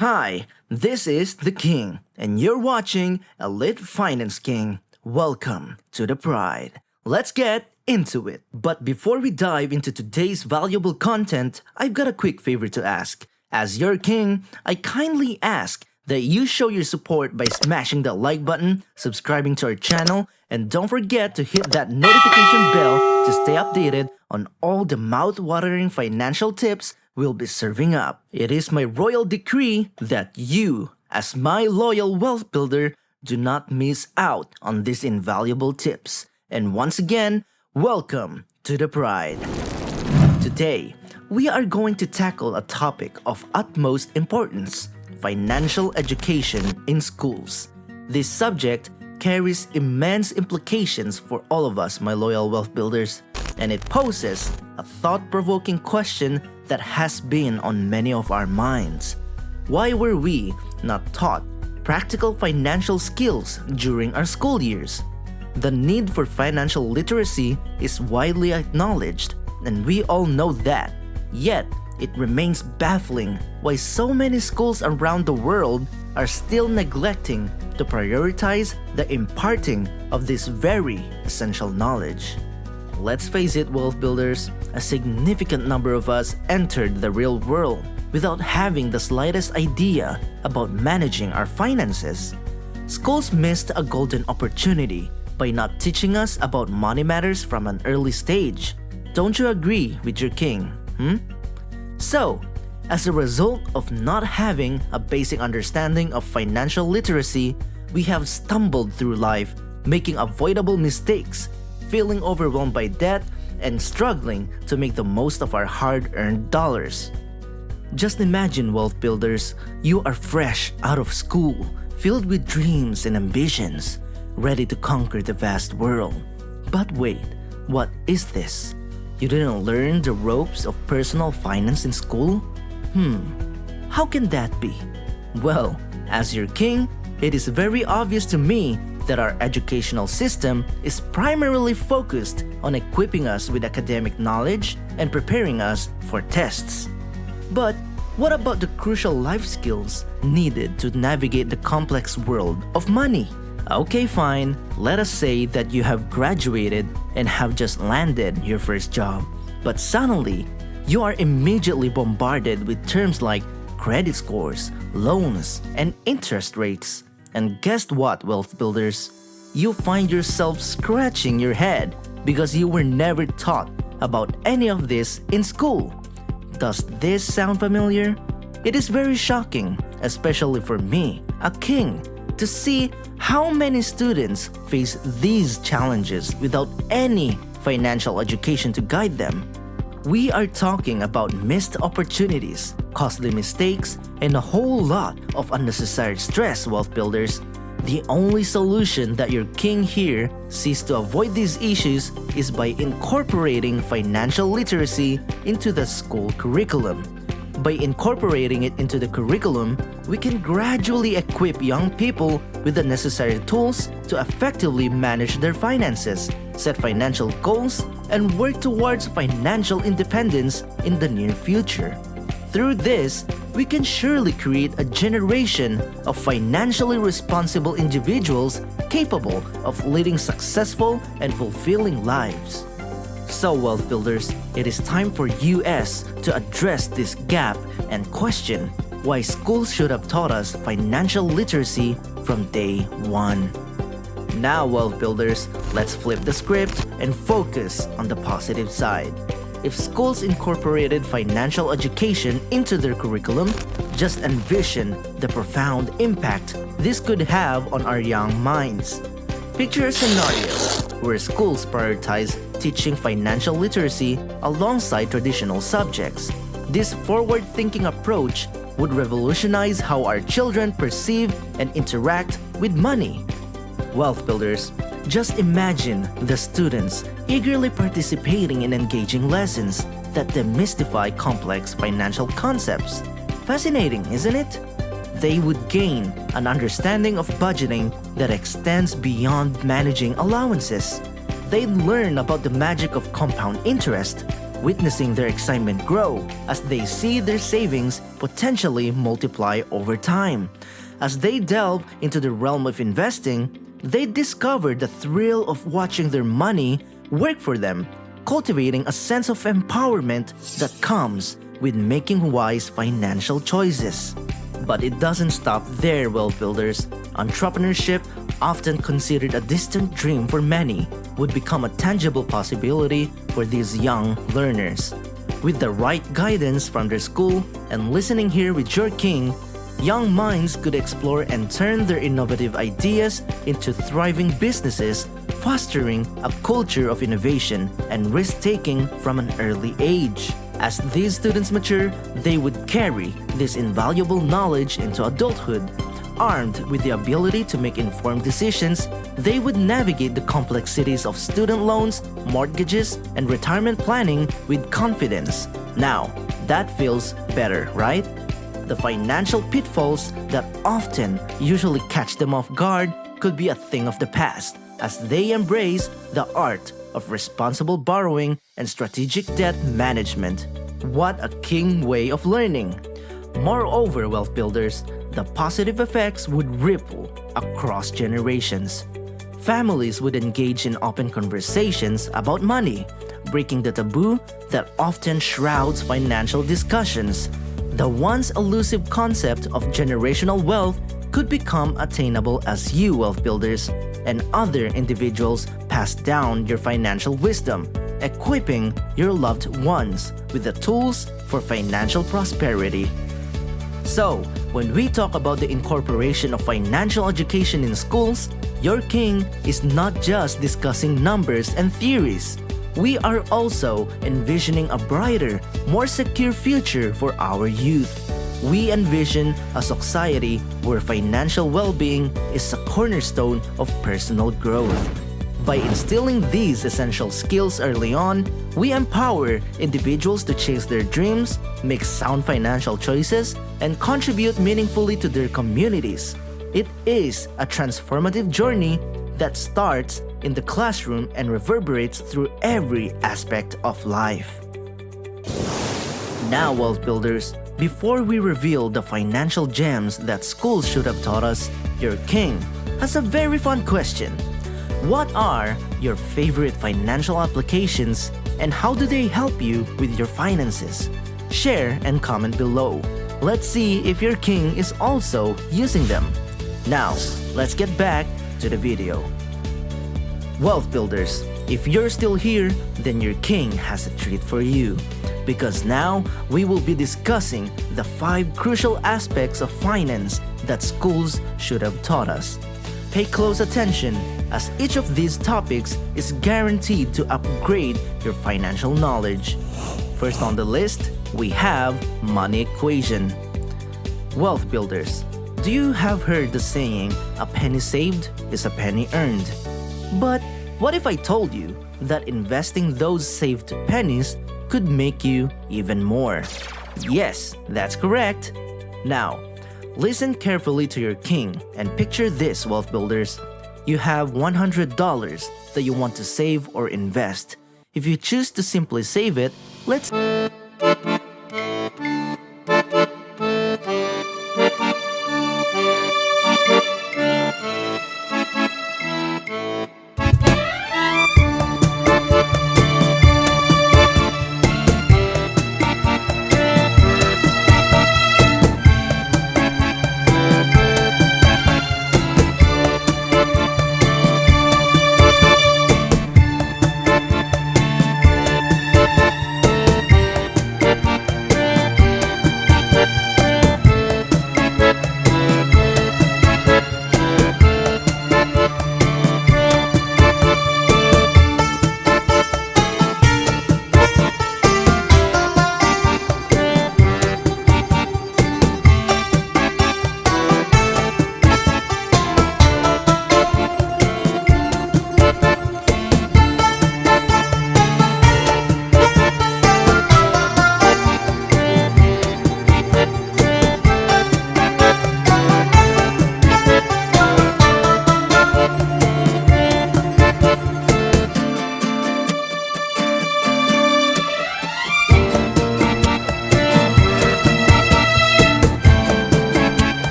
Hi, this is The King, and you're watching Elite Finance King. Welcome to the Pride. Let's get into it. But before we dive into today's valuable content, I've got a quick favor to ask. As your king, I kindly ask that you show your support by smashing that like button, subscribing to our channel, and don't forget to hit that notification bell to stay updated on all the mouth-watering financial tips we'll be serving up. It is my royal decree that you, as my loyal wealth builder, do not miss out on these invaluable tips. And once again, welcome to the Pride. Today, we are going to tackle a topic of utmost importance: financial education in schools. This subject carries immense implications for all of us, my loyal wealth builders, and it poses a thought-provoking question that has been on many of our minds. Why were we not taught practical financial skills during our school years? The need for financial literacy is widely acknowledged, and we all know that. Yet, it remains baffling why so many schools around the world are still neglecting to prioritize the imparting of this very essential knowledge. Let's face it, wealth builders, a significant number of us entered the real world without having the slightest idea about managing our finances. Schools missed a golden opportunity by not teaching us about money matters from an early stage. Don't you agree with your king? So, as a result of not having a basic understanding of financial literacy, we have stumbled through life, making avoidable mistakes, feeling overwhelmed by debt, and struggling to make the most of our hard-earned dollars. Just imagine, wealth builders, you are fresh out of school, filled with dreams and ambitions, ready to conquer the vast world. But wait, what is this? You didn't learn the ropes of personal finance in school? How can that be? Well, as your king, it is very obvious to me that our educational system is primarily focused on equipping us with academic knowledge and preparing us for tests. But what about the crucial life skills needed to navigate the complex world of money? Okay, fine, let us say that you have graduated and have just landed your first job, but suddenly, you are immediately bombarded with terms like credit scores, loans, and interest rates. And guess what, wealth builders? You find yourself scratching your head because you were never taught about any of this in school. Does this sound familiar? It is very shocking, especially for me, a king, to see how many students face these challenges without any financial education to guide them. We are talking about missed opportunities, costly mistakes, and a whole lot of unnecessary stress, wealth builders. The only solution that your king here sees to avoid these issues is by incorporating financial literacy into the school curriculum. By incorporating it into the curriculum, we can gradually equip young people with the necessary tools to effectively manage their finances, set financial goals, and work towards financial independence in the near future. Through this, we can surely create a generation of financially responsible individuals capable of leading successful and fulfilling lives. So, wealth builders, it is time for us to address this gap and question why schools should have taught us financial literacy from day one. Now, wealth builders, let's flip the script and focus on the positive side. If schools incorporated financial education into their curriculum, just envision the profound impact this could have on our young minds. Picture a scenario where schools prioritize teaching financial literacy alongside traditional subjects. This forward-thinking approach would revolutionize how our children perceive and interact with money. Wealth builders, just imagine the students eagerly participating in engaging lessons that demystify complex financial concepts. Fascinating, isn't it? They would gain an understanding of budgeting that extends beyond managing allowances. They'd learn about the magic of compound interest, witnessing their excitement grow as they see their savings potentially multiply over time. As they delve into the realm of investing, they discover the thrill of watching their money work for them, cultivating a sense of empowerment that comes with making wise financial choices. But it doesn't stop there, wealth builders. Entrepreneurship, often considered a distant dream for many, would become a tangible possibility for these young learners. With the right guidance from their school and listening here with your king, young minds could explore and turn their innovative ideas into thriving businesses, fostering a culture of innovation and risk-taking from an early age. As these students mature, they would carry this invaluable knowledge into adulthood. Armed with the ability to make informed decisions, they would navigate the complexities of student loans, mortgages, and retirement planning with confidence. Now, that feels better, right? The financial pitfalls that often usually catch them off guard could be a thing of the past as they embrace the art of responsible borrowing and strategic debt management. What a king way of learning! Moreover, wealth builders, the positive effects would ripple across generations. Families would engage in open conversations about money, breaking the taboo that often shrouds financial discussions. The once elusive concept of generational wealth could become attainable as you, wealth builders, and other individuals pass down your financial wisdom, equipping your loved ones with the tools for financial prosperity. So, when we talk about the incorporation of financial education in schools, your king is not just discussing numbers and theories. We are also envisioning a brighter, more secure future for our youth. We envision a society where financial well-being is a cornerstone of personal growth. By instilling these essential skills early on, we empower individuals to chase their dreams, make sound financial choices, and contribute meaningfully to their communities. It is a transformative journey that starts in the classroom and reverberates through every aspect of life. Now, wealth builders, before we reveal the financial gems that schools should have taught us, your king has a very fun question. What are your favorite financial applications and how do they help you with your finances? Share and comment below. Let's see if your king is also using them. Now, let's get back to the video. Wealth builders, if you're still here, then your king has a treat for you. Because now, we will be discussing the 5 crucial aspects of finance that schools should have taught us. Pay close attention, as each of these topics is guaranteed to upgrade your financial knowledge. First on the list, we have money equation. Wealth builders, do you have heard the saying, a penny saved is a penny earned? But what if I told you that investing those saved pennies could make you even more? Yes, that's correct. Now, listen carefully to your king and picture this, wealth builders. You have $100 that you want to save or invest. If you choose to simply save it, let's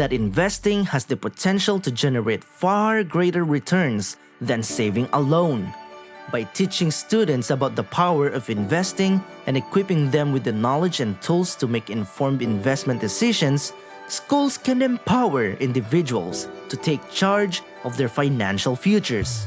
that investing has the potential to generate far greater returns than saving alone. By teaching students about the power of investing and equipping them with the knowledge and tools to make informed investment decisions, schools can empower individuals to take charge of their financial futures.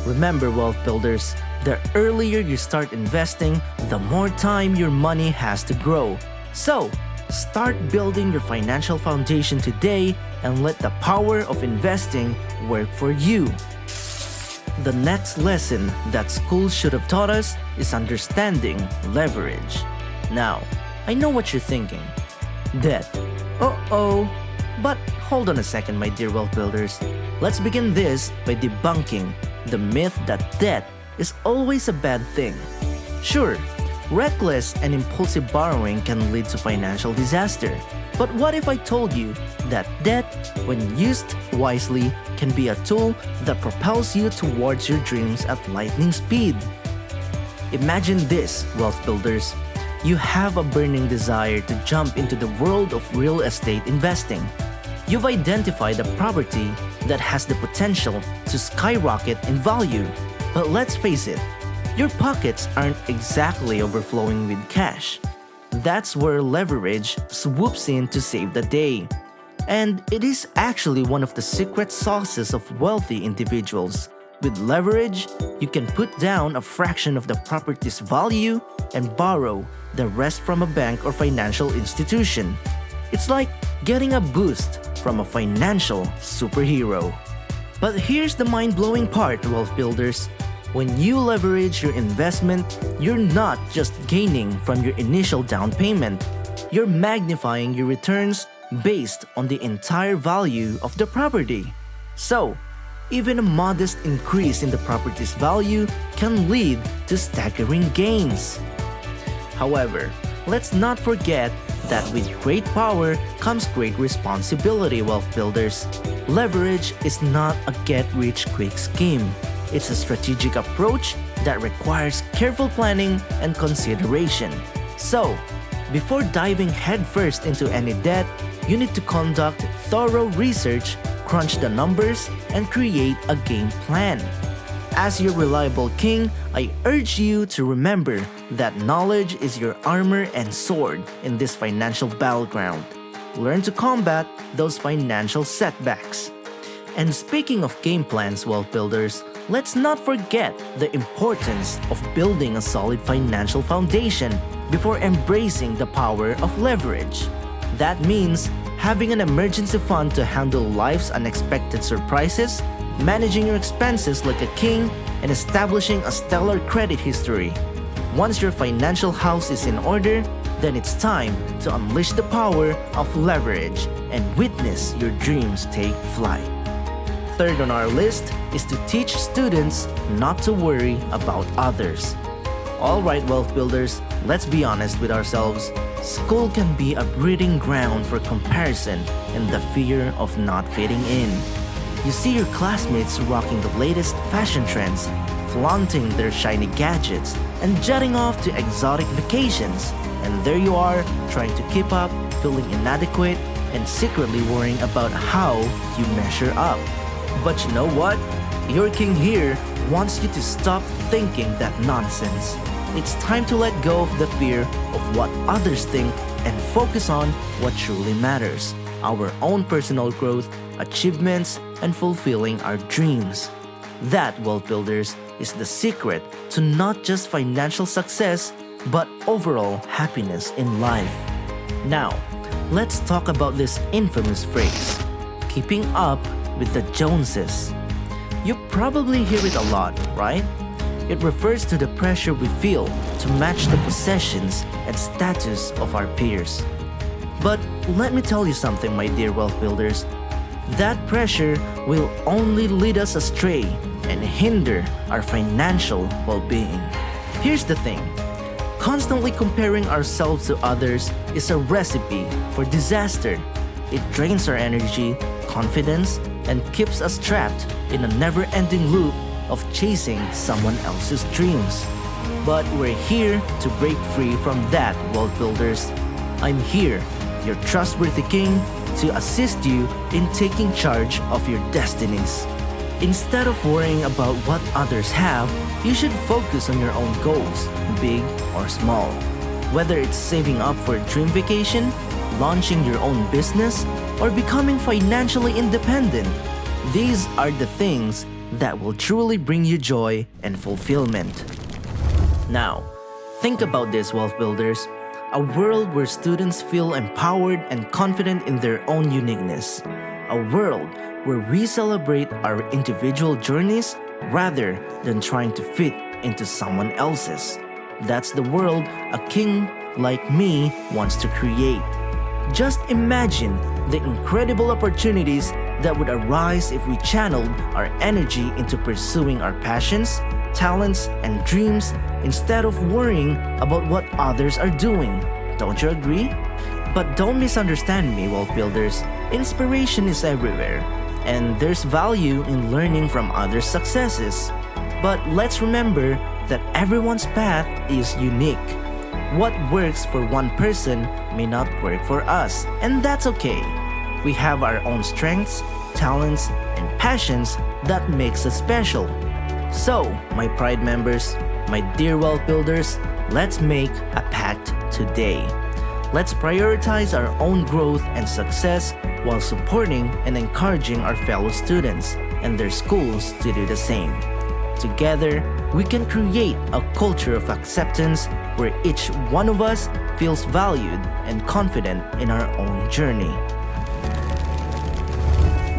Remember, wealth builders, the earlier you start investing, the more time your money has to grow. So, start building your financial foundation today and let the power of investing work for you. The next lesson that schools should have taught us is understanding leverage. Now, I know what you're thinking. Debt. Uh-oh. But hold on a second, my dear wealth builders. Let's begin this by debunking the myth that debt is always a bad thing. Sure, reckless and impulsive borrowing can lead to financial disaster. But what if I told you that debt, when used wisely, can be a tool that propels you towards your dreams at lightning speed? Imagine this, wealth builders. You have a burning desire to jump into the world of real estate investing. You've identified a property that has the potential to skyrocket in value. But let's face it, your pockets aren't exactly overflowing with cash. That's where leverage swoops in to save the day. And it is actually one of the secret sauces of wealthy individuals. With leverage, you can put down a fraction of the property's value and borrow the rest from a bank or financial institution. It's like getting a boost from a financial superhero. But here's the mind-blowing part, wealth builders. When you leverage your investment, you're not just gaining from your initial down payment. You're magnifying your returns based on the entire value of the property. So, even a modest increase in the property's value can lead to staggering gains. However, let's not forget that with great power comes great responsibility, wealth builders. Leverage is not a get-rich-quick scheme. It's a strategic approach that requires careful planning and consideration. So, before diving headfirst into any debt, you need to conduct thorough research, crunch the numbers, and create a game plan. As your reliable king, I urge you to remember that knowledge is your armor and sword in this financial battleground. Learn to combat those financial setbacks. And speaking of game plans, wealth builders, let's not forget the importance of building a solid financial foundation before embracing the power of leverage. That means having an emergency fund to handle life's unexpected surprises, managing your expenses like a king, and establishing a stellar credit history. Once your financial house is in order, then it's time to unleash the power of leverage and witness your dreams take flight. Third on our list is to teach students not to worry about others. Alright, wealth builders, let's be honest with ourselves. School can be a breeding ground for comparison and the fear of not fitting in. You see your classmates rocking the latest fashion trends, flaunting their shiny gadgets, and jetting off to exotic vacations. And there you are, trying to keep up, feeling inadequate, and secretly worrying about how you measure up. But you know what? Your king here wants you to stop thinking that nonsense. It's time to let go of the fear of what others think and focus on what truly matters: our own personal growth, achievements, and fulfilling our dreams. That, wealth builders, is the secret to not just financial success, but overall happiness in life. Now, let's talk about this infamous phrase, keeping up with the Joneses. You probably hear it a lot, right? It refers to the pressure we feel to match the possessions and status of our peers. But let me tell you something, my dear wealth builders. That pressure will only lead us astray and hinder our financial well-being. Here's the thing. Constantly comparing ourselves to others is a recipe for disaster. It drains our energy, confidence, and keeps us trapped in a never-ending loop of chasing someone else's dreams. But we're here to break free from that, wealth builders. I'm here, your trustworthy king, to assist you in taking charge of your destinies. Instead of worrying about what others have, you should focus on your own goals, big or small. Whether it's saving up for a dream vacation, launching your own business, or becoming financially independent, these are the things that will truly bring you joy and fulfillment. Now, think about this, wealth builders. A world where students feel empowered and confident in their own uniqueness. A world where we celebrate our individual journeys rather than trying to fit into someone else's. That's the world a king like me wants to create. Just imagine the incredible opportunities that would arise if we channeled our energy into pursuing our passions, talents, and dreams instead of worrying about what others are doing. Don't you agree? But don't misunderstand me, wealth builders. Inspiration is everywhere, and there's value in learning from others' successes. But let's remember that everyone's path is unique. What works for one person may not work for us, and that's okay. We have our own strengths, talents, and passions that makes us special. So, my Pride members, my dear wealth builders, let's make a pact today. Let's prioritize our own growth and success while supporting and encouraging our fellow students and their schools to do the same. Together, we can create a culture of acceptance where each one of us feels valued and confident in our own journey.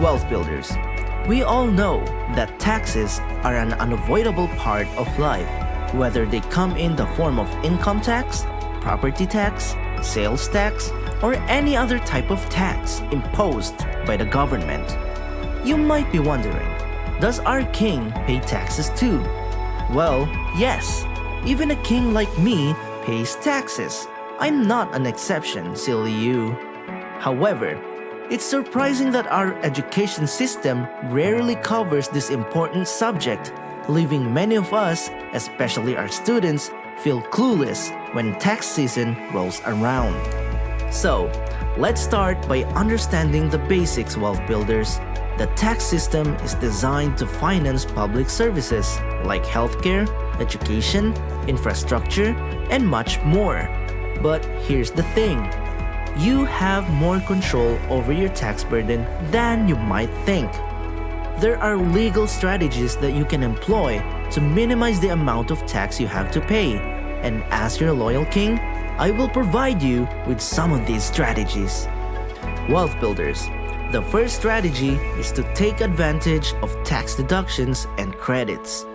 Wealth builders, we all know that taxes are an unavoidable part of life, whether they come in the form of income tax, property tax, sales tax, or any other type of tax imposed by the government. You might be wondering, does our king pay taxes too? Well, yes. Even a king like me pays taxes. I'm not an exception, silly you. However, it's surprising that our education system rarely covers this important subject, leaving many of us, especially our students, feel clueless when tax season rolls around. So, let's start by understanding the basics, wealth builders. The tax system is designed to finance public services like healthcare, education, infrastructure, and much more. But here's the thing. You have more control over your tax burden than you might think. There are legal strategies that you can employ to minimize the amount of tax you have to pay. And as your loyal king, I will provide you with some of these strategies. Wealth builders, the first strategy is to take advantage of tax deductions and credits.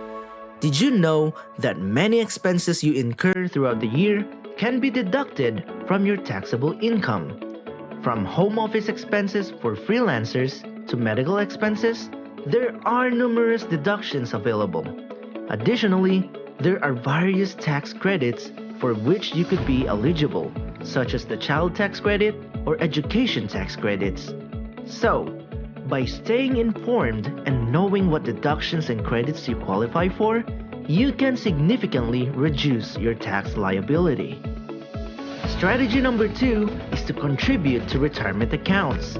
Did you know that many expenses you incur throughout the year can be deducted from your taxable income? From home office expenses for freelancers to medical expenses, there are numerous deductions available. Additionally, there are various tax credits for which you could be eligible, such as the child tax credit or education tax credits. So, by staying informed and knowing what deductions and credits you qualify for, you can significantly reduce your tax liability. Strategy number 2 is to contribute to retirement accounts.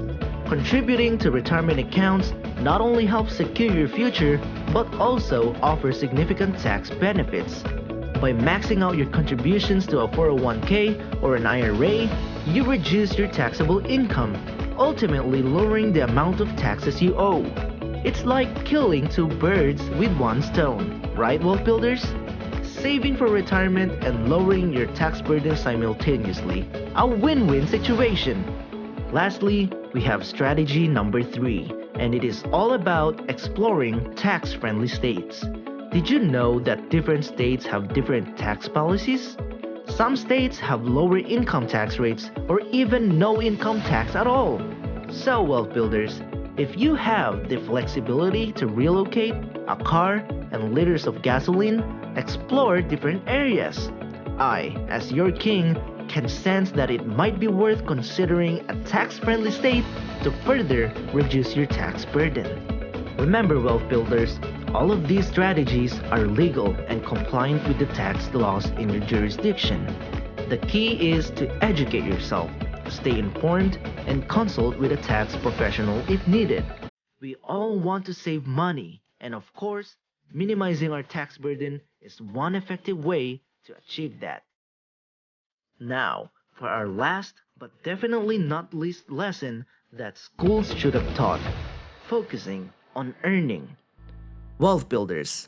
Contributing to retirement accounts not only helps secure your future, but also offers significant tax benefits. By maxing out your contributions to a 401k or an IRA, you reduce your taxable income, ultimately lowering the amount of taxes you owe. It's like killing two birds with one stone, right, wealth builders? Saving for retirement and lowering your tax burden simultaneously. A win-win situation. Lastly, we have strategy number 3, and it is all about exploring tax-friendly states. Did you know that different states have different tax policies? Some states have lower income tax rates or even no income tax at all. So, wealth builders, if you have the flexibility to relocate, a car, and liters of gasoline, explore different areas. I, as your king, can sense that it might be worth considering a tax-friendly state to further reduce your tax burden. Remember, wealth builders, all of these strategies are legal and compliant with the tax laws in your jurisdiction. The key is to educate yourself, stay informed, and consult with a tax professional if needed. We all want to save money, and of course, minimizing our tax burden is one effective way to achieve that. Now, for our last but definitely not least lesson that schools should have taught, focusing on earning. Wealth builders.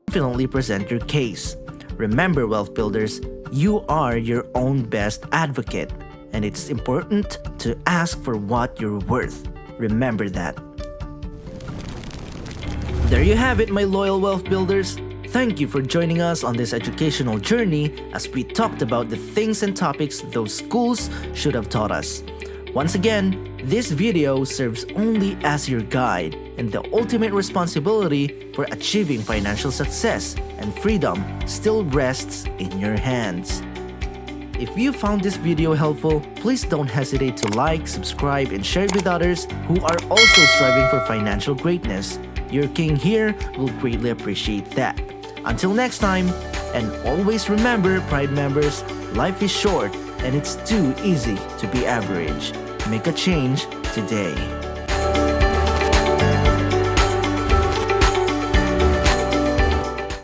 Confidently present your case. Remember, wealth builders, you are your own best advocate, and it's important to ask for what you're worth. Remember that. There you have it, my loyal wealth builders. Thank you for joining us on this educational journey as we talked about the things and topics those schools should have taught us. Once again, this video serves only as your guide, and the ultimate responsibility for achieving financial success and freedom still rests in your hands. If you found this video helpful, please don't hesitate to like, subscribe, and share it with others who are also striving for financial greatness. Your king here will greatly appreciate that. Until next time, and always remember, Pride members, life is short and it's too easy to be average. Make a change today.